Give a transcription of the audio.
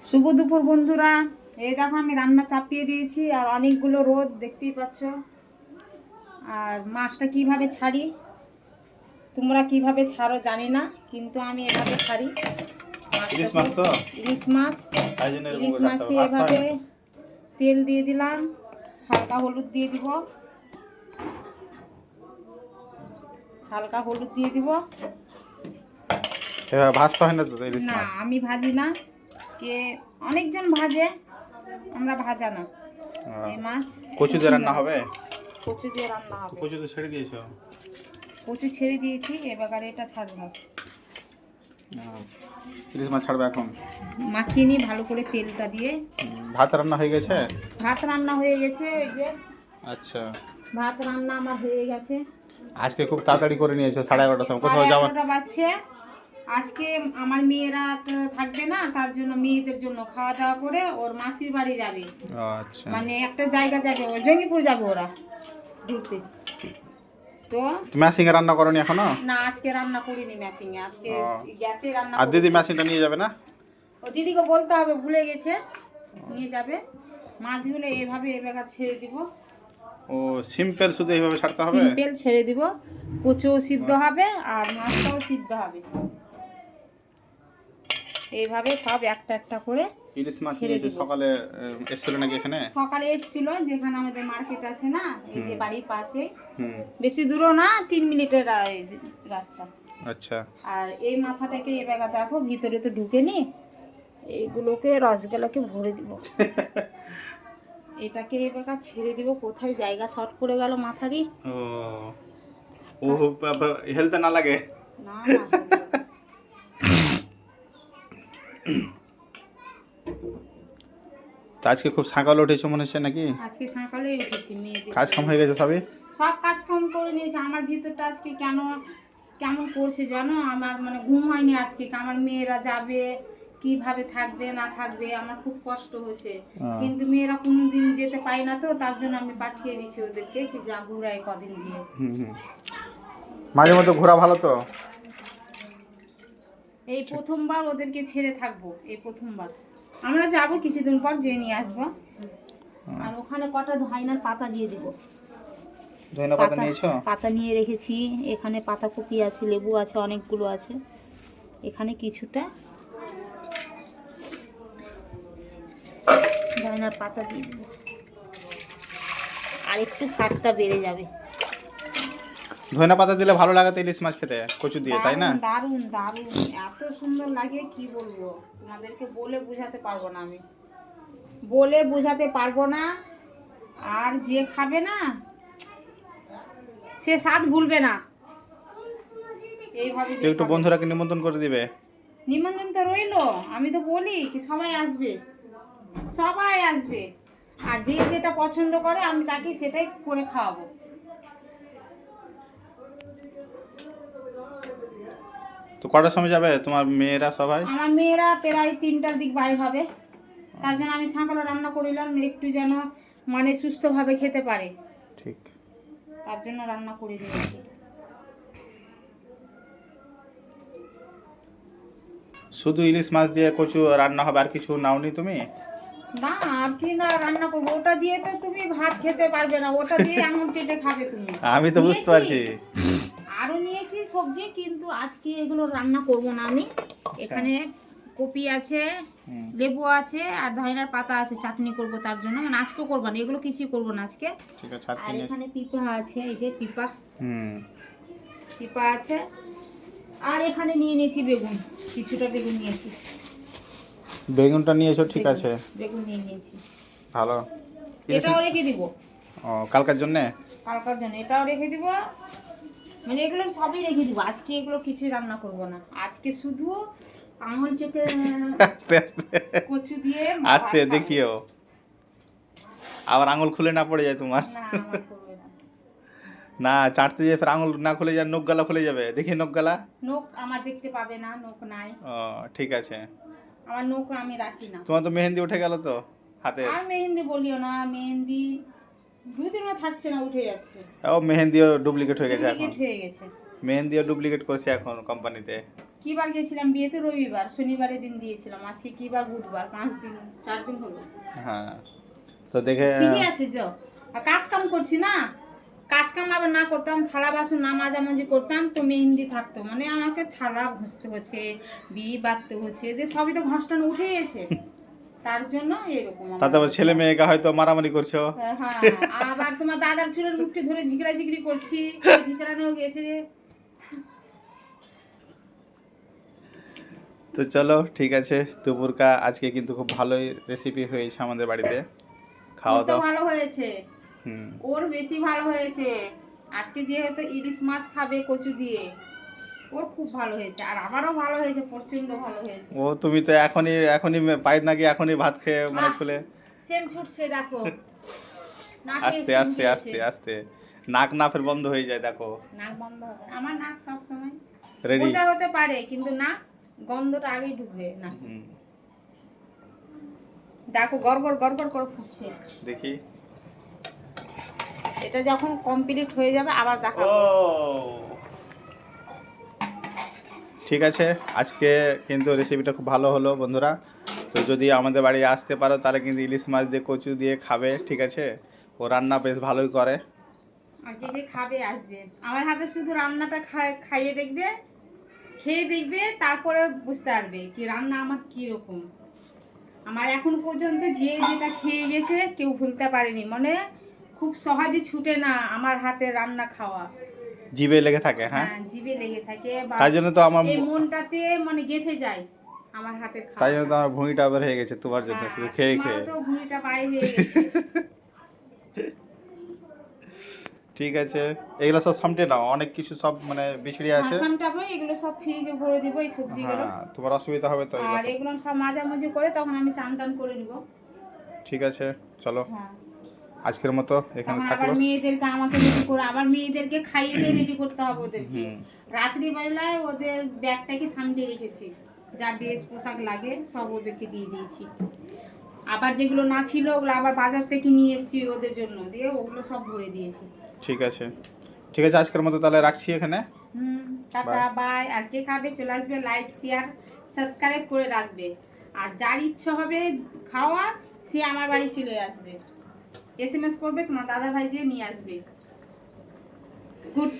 শুভ দুপুর বন্ধুরা। এই দেখো আমি রান্না চাপিয়ে দিয়েছি আর অনেকগুলো রোদ দেখতেই পাচ্ছ। আর মাছটা কিভাবে ছাড়ি তোমরা কিভাবে ছাড়ো জানি না, কিন্তু আমি এভাবে ছাড়ি। ইলিশ মাছ তো ইলিশ মাছ, তাই জন্য এরকম ইলিশ করে মাছকে কাটতে হবে। এভাবে তেল দিয়ে দিলাম, হালকা হলুদ দিয়ে দিব, হালকা হলুদ দিয়ে দিব। এবার ভাজতে হয় না তো ইলিশ না মাছ? আমি ভাজি না, কে অনেকজন ভাজে, আমরা ভাজা না। এই মাছ কচু দিয়ে রান্না হবে? কচু দিয়ে রান্না তো হবে। কচু তো ছেড়ে দিয়েছো। কচু ছেড়ে দিয়েছি, এবার এটা ছাড়বো। ইলিশ মাছ ছাড়বে এখন। মাখিয়ে নিই ভালো করে তেলটা দিয়ে। ভাত রান্না হয়ে গেছে? ভাত রান্না হয়ে গেছে, ওই যে আচ্ছা, ভাত রান্না আমার হয়ে গেছে। আজকে খুব তাড়াতাড়ি করে নিয়েছো, 11:30টার সময়। কোথাও যাওয়া? 11:30 বাজছে। আজকে আমার মেয়েরা তো থাকবে না, তার জন্য মেয়েদের জন্য খাওয়া দাওয়া করে ওর মাসির বাড়ি যাবে। আচ্ছা, মানে একটা জায়গা যাবে, ও জঙ্গিপুর যাবে ওরা ঘুরতে। তো তুমি ম্যাশিংয়ে রান্না করনি এখনো? না, আজকে রান্না করিনি ম্যাসিং এ, আজকে গ্যাসে রান্না আর দিদি করেছি। ম্যাশিংটা নিয়ে যাবে না? ও দিদিকে বলতে হবে, ভুলে গেছে, নিয়ে যাবে। মাছগুলো এভাবে এবার ছেড়ে দিব। ও সিম্পল, শুধু এইভাবে ছাড়তে হবে? সিম্পল ছেড়ে দিব, কুচো সিদ্ধ হবে আর মাছটাও সিদ্ধ হবে। এইভাবে সব একটা একটা করে ইলিশ মাছ ছেড়ে নিয়েছে দিব। সকালে, এসেছিল নাকি এখানে? সকালে এসেছিল, যেখানে আমাদের মার্কেট আছে না, এই যে বাড়ির পাশে, হুম, বেশি দূরও না, 3 মিনিটের রাস্তা। আচ্ছা। আর এই মাথাটাকে এবার দেখো ভিতরে তো ঢুকে নি, এইগুলোকে রসগোল্লাকে ভরে দিব। এটাকে এবার ছেড়ে দিব। কোথায় জায়গা শর্ট করে গেল মাথারই। ও ও হেলতে না লাগে? না না, তা আজকে খুব সকাল উঠেছো মনে হচ্ছে নাকি? আজকে সকালে উঠেছি, মেয়েদের কাজ কাম হয়ে গেছে সবই? সব কাজ কাম করে নিয়েছে। আমার ভিতরটা আজকে কেমন করছে জানো, আমার মানে ঘুম হয়নি আজকে। আমার মেয়েরা যাবে, কিভাবে থাকবে না থাকবে, আমার খুব কষ্ট হয়েছে। কিন্তু মেয়েরা কোনোদিন যেতে পায় না, তো তার জন্য আমি পাঠিয়ে দিয়েছি ওদেরকে, কি যা ঘুরাই কদিন যেয়ে। মাঝে মধ্যে ঘোরা ভালো তো। এই প্রথমবার ওদেরকে ছেড়ে থাকবো, এই প্রথমবার। আমরা যাব কিছুদিন পর, যেয়ে নিয়ে আসবো। আর ওখানে কটা ধয়নার পাতা দিয়ে দিব। ধনে পাতা নিয়েছো? পাতা নিয়ে রেখেছি। এখানে পাতাকপি আছে, লেবু আছে, অনেকগুলো আছে। এখানে কিছুটা ধনিয়ার পাতা দিয়ে দেবো, আর একটু স্বাদটা বেড়ে যাবে। ধনে পাতা দিলে ভালো লাগে তো ইলিশ মাছ খেতে, কচু দিয়ে, তাই না? দারুণ দারুণ, এত সুন্দর লাগে কি বলবো তোমাদেরকে, বলে বোঝাতে পারবো না আমি, বলে বোঝাতে পারবো না। আর যে খাবে না সে স্বাদ ভুলবে না। এইভাবে একটু বন্ধুরাকে নিমন্ত্রণ করে দিবে। নিমন্ত্রণ তো রইলো, আমি তো বলি কি সবাই আসবে, সবাই আসবে। আর যে যেটা পছন্দ করে আমি তাকে সেটাই করে খাওয়াবো। তো কটার সময় যাবে তোমার মেয়েরা সবাই? আমার মেয়েরা প্রায় 3টার দিক বাইর হবে, তার জন্য আমি সকালে রান্না করিলাম, একটু যেন মানে সুস্থভাবে খেতে পারে, ঠিক। তার জন্য রান্না করে দিয়েছি। শুধু ইলিশ মাছ দিয়ে কচু রান্না হবে, আর কিছু নাওনি তুমি? না আর কি না রান্না করবো, ওটা দিয়ে তো তুমি ভাত খেতে পারবে না, ওটা দিয়ে আঙুল চেটে খাবে তুমি। আমি তো বুঝতে পারছি। আরো নিয়েছি সবজি, কিন্তু আজকে এগুলো রান্না করব না আমি। এখানে কপি আছে, লেবু আছে, আর ধনিয়ার পাতা আছে, চাটনি করব তার জন্য। মানে আজকে করব না, এগুলো কিছুই করব না আজকে। ঠিক আছে। আর এখানে পিপা আছে, এই যে পিপা, হুম, পিপা আছে। আর এখানে নিয়ে নিয়েছি বেগুন, কিছুটা বেগুন নিয়েছি। বেগুনটা নিয়েছো, ঠিক আছে, বেগুন নিয়ে নিয়েছি। ভালো। এটাও রেখে দিব ও কালকার জন্যে? কালকার জন্য, এটাও রেখে দিব। মানে এগুলো সবই রেখে দিব, আজকে এগুলো কিছুই রান্না করব না। আজকে শুধু আঙুল চেটে আস্তে আস্তে কচু দিয়ে আস্তে দেখিও, আবার আঙুল খুলে না পড়ে যায় তোমার। না আমার করবে না। না চাটতে যে ফের আঙুল না খুলে যায়, নখ গলা খুলে যাবে, দেখি নখ গলা। নখ আমার দেখতে পাবে না, নখ নাই ও ঠিক আছে। আমার, নখ আমি রাখি না। তোমার তো মেহেন্দি উঠে গেল তো হাতে। আর মেহেন্দি বলিও না, মেহেন্দি দুদিনও থাকছে না, উঠে যাচ্ছে। ও মেহেন্দিও ডুপ্লিকেট হয়ে গেছে এখন। ডুপ্লিকেট হয়ে গেছে। মেহেন্দিও ডুপ্লিকেট করছে এখন কোম্পানিতে। কি বার গেছিলাম বিয়েতে? রবিবার, শনিবারের দিন দিয়েছিলাম। আজকে কি বার? বুধবার। 5 দিন 4 দিন হলো। হ্যাঁ, তো দেখে ঠিকই আছে যাও। আর কাজ কাম করছি না, কাজ কাম আবার না করতাম, থালা বাসন না মাঝামাঝি করতাম তো মেহেন্দি থাকতো, মানে আমাকে থালা ঘষতে হচ্ছে, বিয়ে বাঁধতে হচ্ছে, এদের সবই তো ঘষটানো উঠে গেছে, তার জন্য এরকম আমার তাতে আবার ছেলে অবস্থা। মেয়েকে হয়তো মারামারি করছো। হ্যাঁ, আবার তোমার দাদার চুলের মুঠি ধরে ঝিকরা ঝিকরি করছি, ঝিকরানো গেছে রে। তো চলো ঠিক আছে, দুপুরকা আজকে কিন্তু খুব ভালোই রেসিপি হয়েছে আমাদের বাড়িতে, খাওয়া ওর তো দাওয়া। ভালো হয়েছে, হুম। ওর বেশি ভালো হয়েছে। আজকে যেহেতু ইলিশ মাছ খাবে কচু দিয়ে, ওর খুব ভালো হয়েছে, আর আমারও ভালো হয়েছে, প্রচন্ড ভালো হয়েছে। ও তুমি তো এখনই এখনই পাইপ নাকি এখনই ভাত খেয়ে মানে আহ, খুলে সেম ছুটছে দেখো, নাকে আস্তে সেম আস্তে দিয়েছে। আস্তে আস্তে নাক না ফের বন্ধ হয়ে যায় দেখো। নাক বন্ধ হবে না। আমার নাক সবসময় রেডি। বোঝা হতে পারে, কিন্তু নাক গন্ধটা আগেই ঢুকবে না। দেখো গড়গড় গড়গড় করে ফুটছে। দেখি। এটা যখন কমপ্লিট হয়ে যাবে আবার ও দেখাবো। ঠিক আছে, আজকে কিন্তু রেসিপিটা খুব ভালো হলো বন্ধুরা। তো যদি আমাদের বাড়ি আসতে পারো তাহলে কিন্তু ইলিশ মাছ দিয়ে কচু দিয়ে খাবে, ঠিক আছে? ও রান্না বেশ ভালোই করে। আর যে যে খাবে আসবে আমার হাতে, শুধু রান্নাটা খাইয়ে দেখবে, খেয়ে দেখবে, তারপরে বুঝতে পারবে কি রান্না আমার কি রকম। আমার এখন পর্যন্ত যে যেটা খেয়ে গেছে কেউ ভুলতে পারেনি, মানে খুব সহজে ছুটে না আমার হাতে রান্না খাওয়া। জিভে লেগে থাকে। হ্যাঁ, হ্যাঁ, জিভে লেগে থাকে, বা তাই জন্য তো আমার এই মনটাতে মানে গেঁথে যায় আমার হাতের খাওয়া। তাই জন্য তো আমার ভুঁড়িটা বের হয়ে গেছে তোমার জন্য, হ্যাঁ, শুধু আর খেয়ে তোমারও খেয়ে। তো ভুঁড়িটা বাইরে হয়ে গেছে। ঠিক আছে, এগুলো সব সামটে নাও, অনেক কিছু সব মানে বিছড়ি আছে। আসামটাবো, এগুলো সব ফ্রিজে ভরে দিব এই সবজিগুলো। হ্যাঁ, তোমার অসুবিধা হবে তো এগুলো আর সব। এগুলো সব মাঝামাঝি করে তখন আমি চান টান করে নিব। ঠিক আছে, চলো হ্যাঁ, আজকের মতো এখানে তখন আবার থাকলো। মেয়েদেরকে আমাকে রেডি করে, আবার মেয়েদেরকে খাইয়ে রেডি করতে হবে ওদেরকে। রাত্রিবেলায় ওদের ব্যাগটাকে সামনে রেখেছি, যা ড্রেস পোশাক লাগে সব ওদেরকে দিয়ে দিয়েছি। আবার যেগুলো না ছিল ওগুলো আবার বাজার থেকে নিয়ে এসেছি ওদের জন্য, দিয়ে ওগুলো সব ভরে দিয়েছি। ঠিক আছে, ঠিক আছে, আজকের মতো তাহলে রাখছি এখানে। Tata bye. আর কে খাবে চলে আসবে, লাইক শেয়ার সাবস্ক্রাইব করে রাখবে। আর যার ইচ্ছা হবে খাওয়া সে আমার বাড়ি চলে আসবে, SMS করবে, তোমার দাদা ভাই যেয়ে নিয়ে আসবে। গুড।